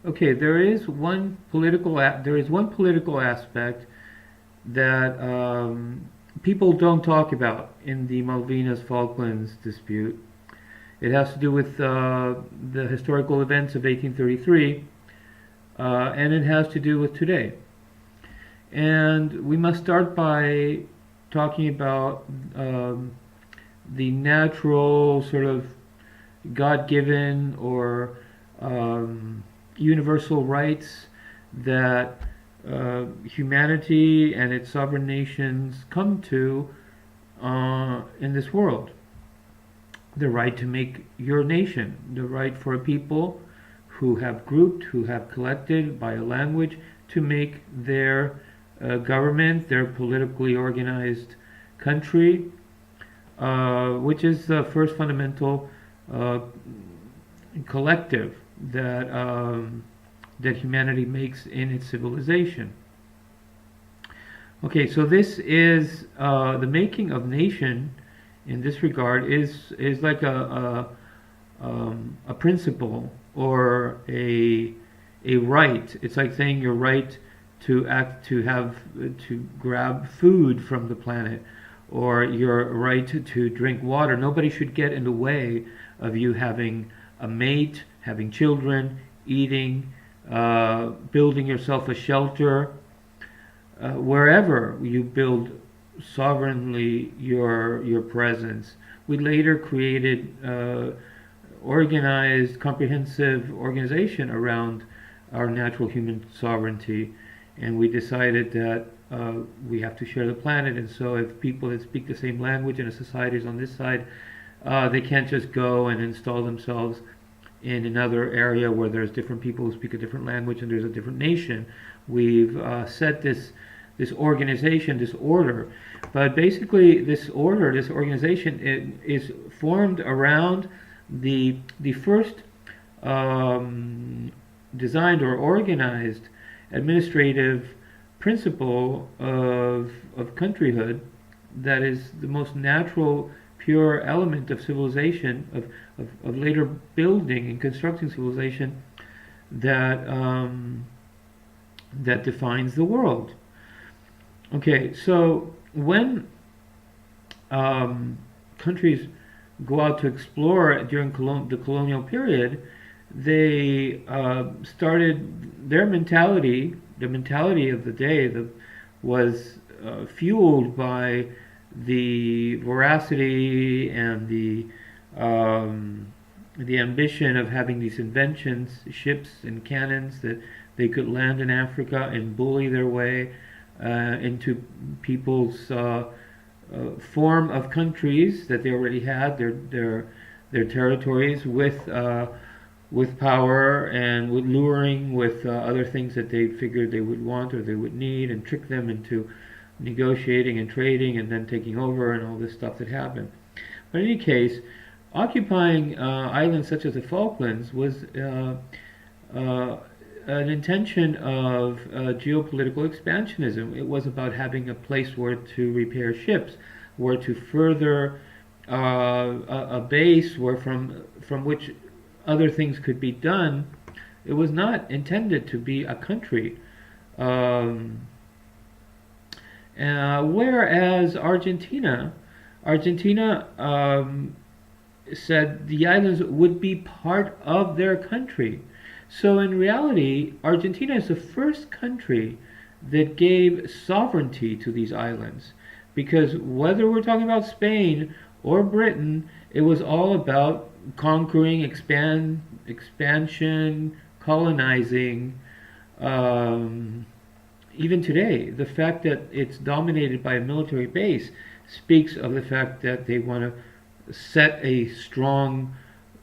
Okay, there is one political aspect that people don't talk about in the Malvinas Falklands dispute. It has to do with the historical events of 1833, and it has to do with today. And we must start by talking about the natural, sort of God given or universal rights that humanity and its sovereign nations come to in this world. The right to make your nation, the right for a people who have grouped, who have collected by a language to make their government, their politically organized country, which is the first fundamental uh, collective that humanity makes in its civilization. Okay, so this is the making of nation. In this regard, is like a principle or a right. It's like saying your right to act, to grab food from the planet, or your right to drink water. Nobody should get in the way of you having a mate, having children, eating, building yourself a shelter, wherever you build sovereignly your presence. We later created organized, comprehensive organization around our natural human sovereignty, and we decided that we have to share the planet. And so, if people that speak the same language in a society is on this side, they can't just go and install themselves in another area where there's different people who speak a different language and there's a different nation. We've set this organization, this order. But basically, this order, this organization, is formed around the first designed or organized administrative principle of countryhood that is the most natural, pure element of civilization, of later building and constructing civilization that that defines the world. Okay, so when countries go out to explore during the colonial period, they started their mentality. The mentality of the day was fueled by the voracity and the ambition of having these inventions, ships and cannons that they could land in Africa and bully their way into people's form of countries that they already had, their territories, with power and with luring with other things that they figured they would want or they would need, and trick them into negotiating and trading and then taking over and all this stuff that happened. But in any case, occupying islands such as the Falklands was an intention of geopolitical expansionism. It was about having a place where to repair ships, where to further a base where from which other things could be done. It was not intended to be a country. Um, Whereas Argentina said the islands would be part of their country. So in reality, Argentina is the first country that gave sovereignty to these islands. Because whether we're talking about Spain or Britain, it was all about conquering, expansion, colonizing. Um, Even today, the fact that it's dominated by a military base speaks of the fact that they want to set a strong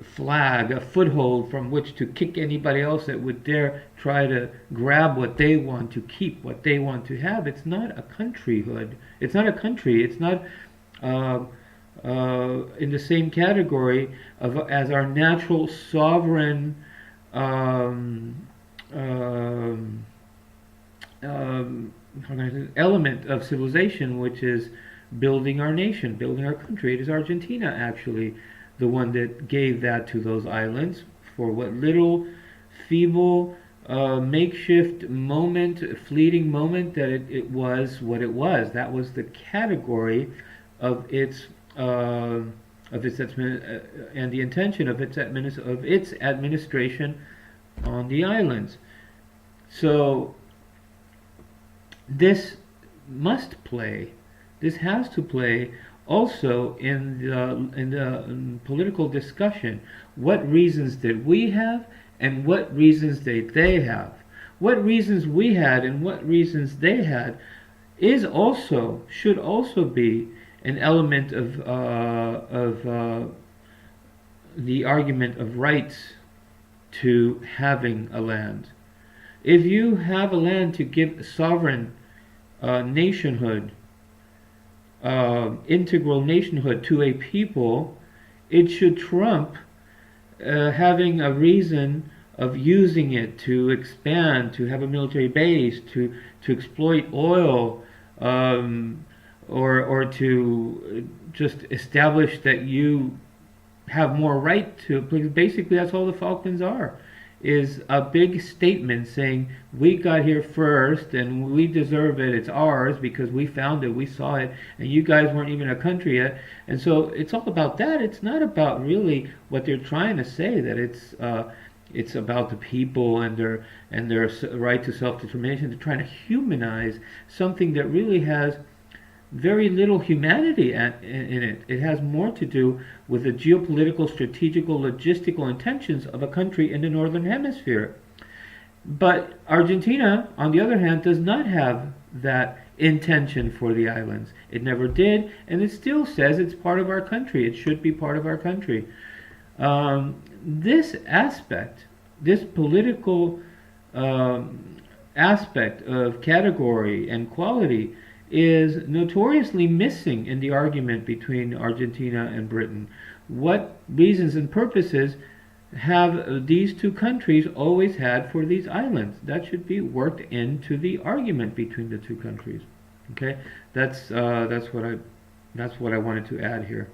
flag, a foothold from which to kick anybody else that would dare try to grab what they want to keep, what they want to have. It's not a countryhood. It's not a country. It's not uh, in the same category of as our natural sovereign um, um, um, element of civilization, which is building our nation, building our country. It is Argentina actually the one that gave that to those islands for what little feeble makeshift moment, fleeting moment, that it was what it was. That was the category of its uh, and the intention of its administration on the islands. So this must play, this has to play also in the political discussion. What reasons did we have, and what reasons did they have? What reasons we had and what reasons they had should also be an element of the argument of rights to having a land. If you have a land to give sovereign nationhood, integral nationhood to a people, it should trump having a reason of using it to expand, to have a military base, to exploit oil, or to just establish that you have more right to. Because basically, that's all the Falklands are, is a big statement saying we got here first and we deserve it. It's ours because we found it, we saw it, and you guys weren't even a country yet. And so it's all about that. It's not about really what they're trying to say, that it's about the people and their right to self-determination. They're trying to humanize something that really has very little humanity in it. It has more to do with the geopolitical, strategical, logistical intentions of a country in the Northern Hemisphere. But Argentina, on the other hand, does not have that intention for the islands. It never did, and it still says it's part of our country. It should be part of our country. This aspect, this political aspect of category and quality, is notoriously missing in the argument between Argentina and Britain. What reasons and purposes have these two countries always had for these islands? That should be worked into the argument between the two countries. Okay, that's what I wanted to add here.